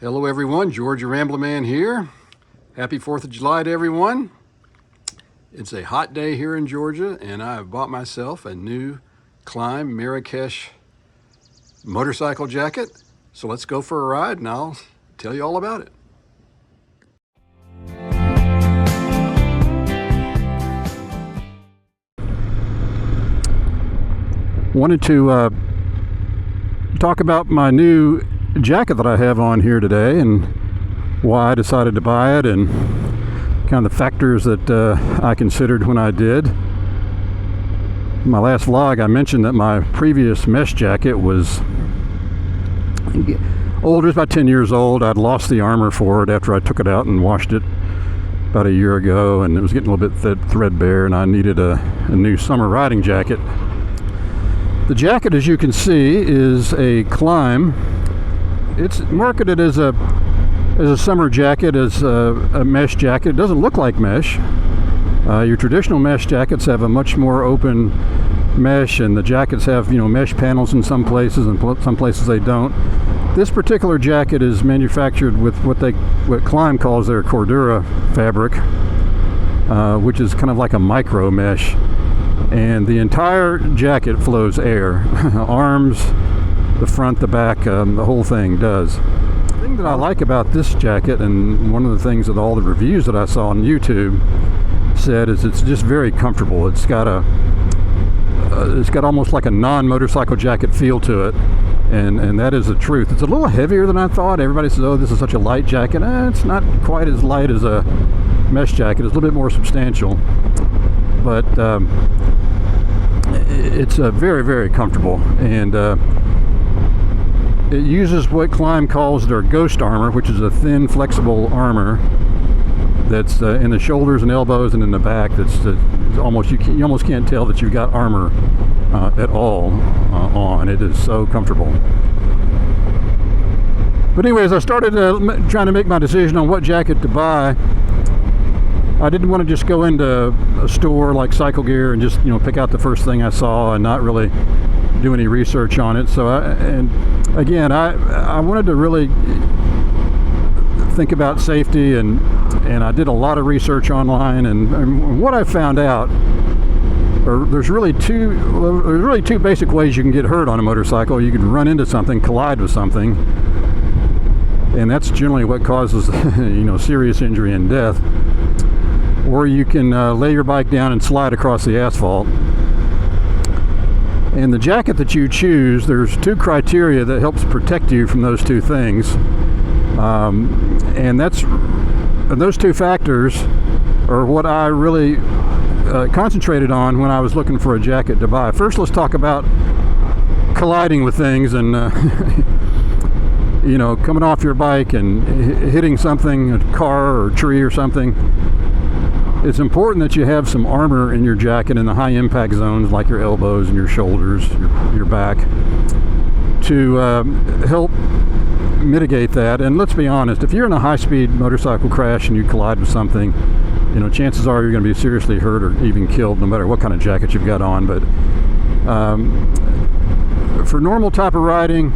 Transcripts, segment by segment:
Hello everyone, George your Rambler Man here. Happy 4th of July to everyone. It's a hot day here in Georgia and I've bought myself a new Klim Marrakesh motorcycle jacket. So let's go for a ride and I'll tell you all about it. Wanted to talk about my new jacket that I have on here today and why I decided to buy it and kind of the factors that I considered when I did. In my last vlog I mentioned that my previous mesh jacket was older, about 10 years old. I'd lost the armor for it after I took it out and washed it about a year ago, and it was getting a little bit threadbare and I needed a new summer riding jacket. The jacket, as you can see, is a Klim. It's marketed as a summer jacket, as a mesh jacket. It doesn't look like mesh. Your traditional mesh jackets have a much more open mesh, and the jackets have, mesh panels in some places, and some places they don't. This particular jacket is manufactured with what Klim calls their Cordura fabric, which is kind of like a micro mesh, and the entire jacket flows air. Arms, the front, the back, the whole thing does. The thing that I like about this jacket, and one of the things that all the reviews that I saw on YouTube said, is it's just very comfortable. It's got almost like a non-motorcycle jacket feel to it, and that is the truth. It's a little heavier than I thought. Everybody says, oh, this is such a light jacket. It's not quite as light as a mesh jacket. It's a little bit more substantial, but it's very, very comfortable, and it uses what Klim calls their ghost armor, which is a thin, flexible armor that's in the shoulders and elbows and in the back. That's almost you almost can't tell that you've got armor at all on. It is so comfortable. But anyways, I started trying to make my decision on what jacket to buy. I didn't want to just go into a store like Cycle Gear and just pick out the first thing I saw and not really do any research on it. So I wanted to really think about safety, and I did a lot of research online, and what I found out, there's really two basic ways you can get hurt on a motorcycle. You can run into something, collide with something, and that's generally what causes serious injury and death. Or you can lay your bike down and slide across the asphalt. And the jacket that you choose, there's two criteria that helps protect you from those two things. And those two factors are what I really concentrated on when I was looking for a jacket to buy. First, let's talk about colliding with things and coming off your bike and hitting something, a car or a tree or something. It's important that you have some armor in your jacket in the high impact zones, like your elbows and your shoulders, your back, to help mitigate that. And let's be honest, if you're in a high-speed motorcycle crash and you collide with something, chances are you're going to be seriously hurt or even killed, no matter what kind of jacket you've got on. But for normal type of riding,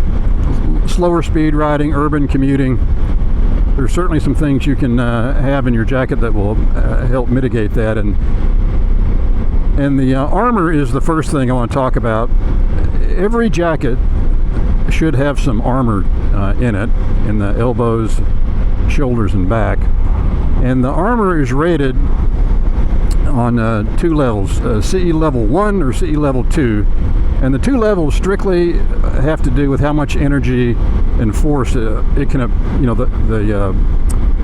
slower speed riding, urban commuting, there's certainly some things you can have in your jacket that will help mitigate that, and the armor is the first thing I want to talk about. Every jacket should have some armor in it, in the elbows, shoulders, and back, and the armor is rated on two levels, CE level 1 or CE level 2, and the two levels strictly have to do with how much energy and force it can, the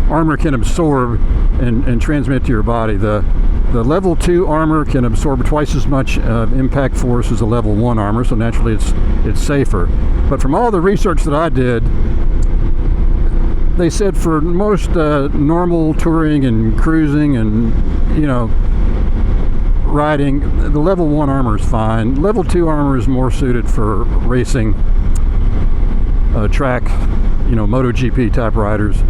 armor can absorb and transmit to your body. The level 2 armor can absorb twice as much impact force as a level 1 armor, so naturally it's safer. But from all the research that I did, they said for most normal touring and cruising and riding, the level 1 armor is fine. Level 2 armor is more suited for racing, track, MotoGP type riders.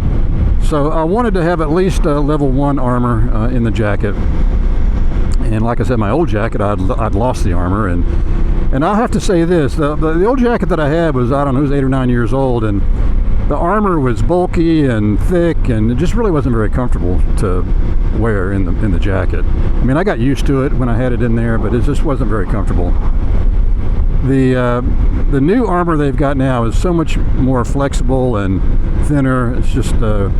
So I wanted to have at least level 1 armor in the jacket. And like I said, my old jacket, I'd lost the armor, and I'll have to say this: the old jacket that I had was, I don't know, it was 8 or 9 years old, and the armor was bulky and thick, and it just really wasn't very comfortable to wear in the jacket. I mean, I got used to it when I had it in there, but it just wasn't very comfortable. The new armor they've got now is so much more flexible and thinner. It's just the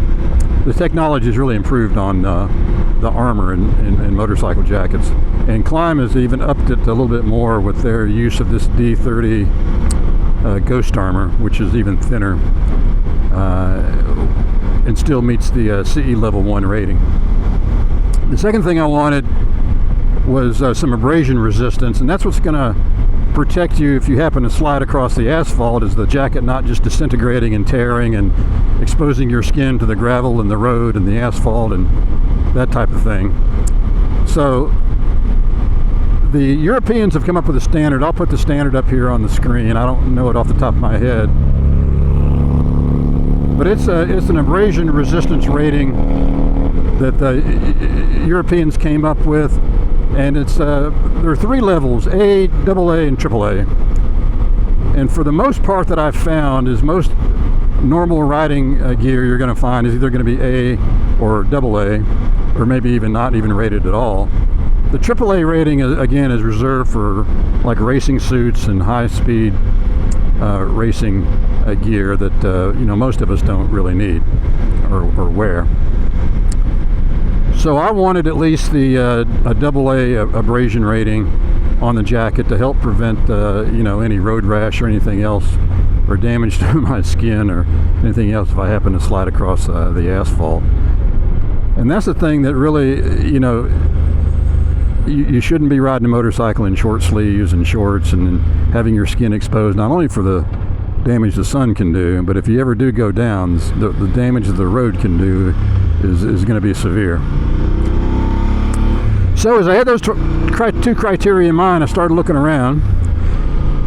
technology has really improved on the armor in motorcycle jackets. And Klim has even upped it a little bit more with their use of this D30 Ghost armor, which is even thinner and still meets the CE level 1 rating. The second thing I wanted was some abrasion resistance, and that's what's going to protect you if you happen to slide across the asphalt, is the jacket not just disintegrating and tearing and exposing your skin to the gravel and the road and the asphalt and that type of thing. So the Europeans have come up with a standard. I'll put the standard up here on the screen. I don't know it off the top of my head, but it's an abrasion resistance rating that the Europeans came up with. And it's there are 3 levels: A, AA, and AAA. And for the most part that I've found is most normal riding gear you're going to find is either going to be A or AA, or maybe even not even rated at all. The AAA rating again is reserved for like racing suits and high-speed racing gear that most of us don't really need or wear. So I wanted at least a AA abrasion rating on the jacket to help prevent any road rash or anything else, or damage to my skin or anything else if I happen to slide across the asphalt. And that's the thing that really, you shouldn't be riding a motorcycle in short sleeves and shorts and having your skin exposed, not only for the damage the sun can do, but if you ever do go down, the damage that the road can do is going to be severe. So as I had those 2 criteria in mind, I started looking around,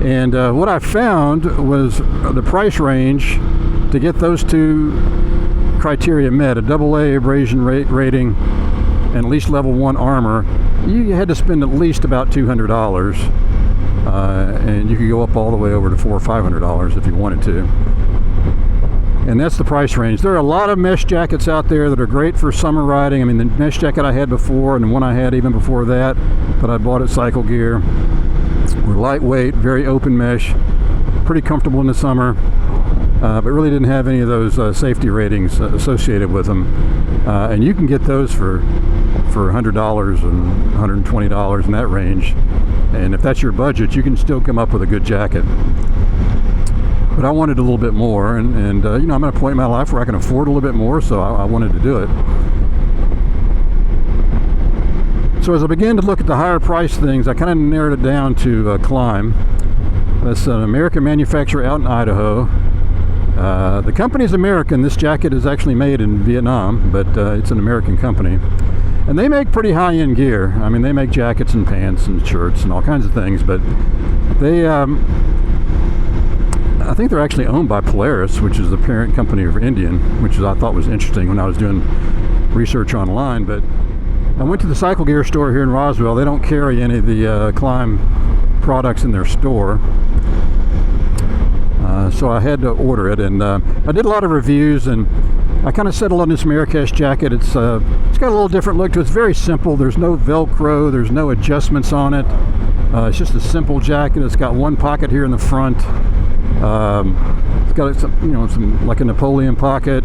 and what I found was the price range to get those 2 criteria met: a AA abrasion rating and at least level 1 armor. You had to spend at least about $200, and you could go up all the way over to $400 or $500 if you wanted to. And that's the price range. There are a lot of mesh jackets out there that are great for summer riding. I mean, the mesh jacket I had before and the one I had even before that I bought at Cycle Gear were lightweight, very open mesh, pretty comfortable in the summer, but really didn't have any of those safety ratings associated with them. And you can get those for $100 and $120 in that range. And if that's your budget, you can still come up with a good jacket. But I wanted a little bit more, and I'm at a point in my life where I can afford a little bit more, so I wanted to do it. So as I began to look at the higher price things, I kind of narrowed it down to Klim. That's an American manufacturer out in Idaho. The company's American. This jacket is actually made in Vietnam, but it's an American company. And they make pretty high-end gear. I mean, they make jackets and pants and shirts and all kinds of things, but they I think they're actually owned by Polaris, which is the parent company of Indian, which I thought was interesting when I was doing research online. But I went to the Cycle Gear store here in Roswell. They don't carry any of the Klim products in their store, so I had to order it. And I did a lot of reviews, and I kind of settled on this Marrakesh jacket. It's got a little different look to it. It's very simple. There's no Velcro. There's no adjustments on it. It's just a simple jacket. It's got 1 pocket here in the front. It's got some like a Napoleon pocket.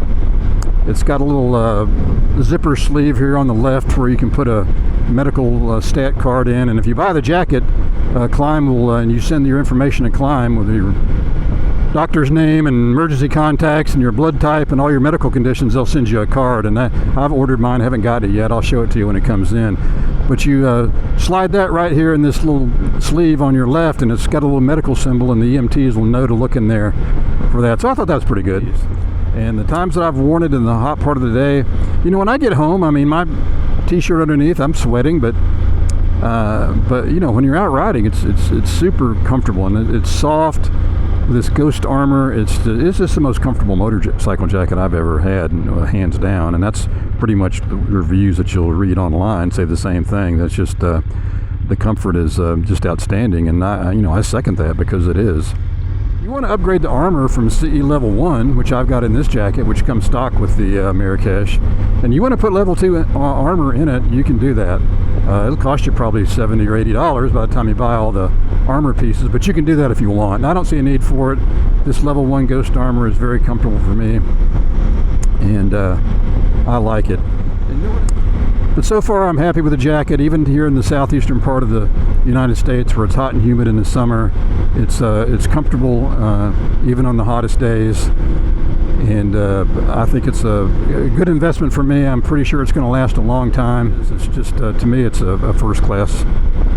It's got a little zipper sleeve here on the left where you can put a medical stat card in. And if you buy the jacket, Klim will, and you send your information to Klim with your doctor's name and emergency contacts and your blood type and all your medical conditions, they'll send you a card. And I've ordered mine, haven't got it yet. I'll show it to you when it comes in. But you slide that right here in this little sleeve on your left, and it's got a little medical symbol, and the EMTs will know to look in there for that. So I thought that was pretty good. And the times that I've worn it in the hot part of the day, when I get home, I mean, my t-shirt underneath, I'm sweating, but when you're out riding, it's super comfortable, and it's soft. This Ghost armor, it's just the most comfortable motorcycle jacket I've ever had, hands down. And that's pretty much the reviews that you'll read online say the same thing. That's just the comfort is just outstanding, and I second that because it is. You want to upgrade the armor from CE level 1, which I've got in this jacket, which comes stock with the Marrakesh, and you want to put level 2 armor in it, you can do that. It'll cost you probably $70 or $80 by the time you buy all the armor pieces, but you can do that if you want. And I don't see a need for it. This level 1 Ghost armor is very comfortable for me, and I like it. But so far I'm happy with the jacket. Even here in the southeastern part of the United States where it's hot and humid in the summer, it's comfortable even on the hottest days, and I think it's a good investment for me. I'm pretty sure it's going to last a long time. It's just to me it's a first-class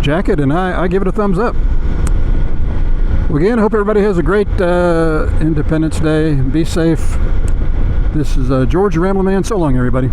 jacket, and I give it a thumbs up. Well, again, I hope everybody has a great Independence Day. Be safe. This is George the Rambling Man. So long, everybody.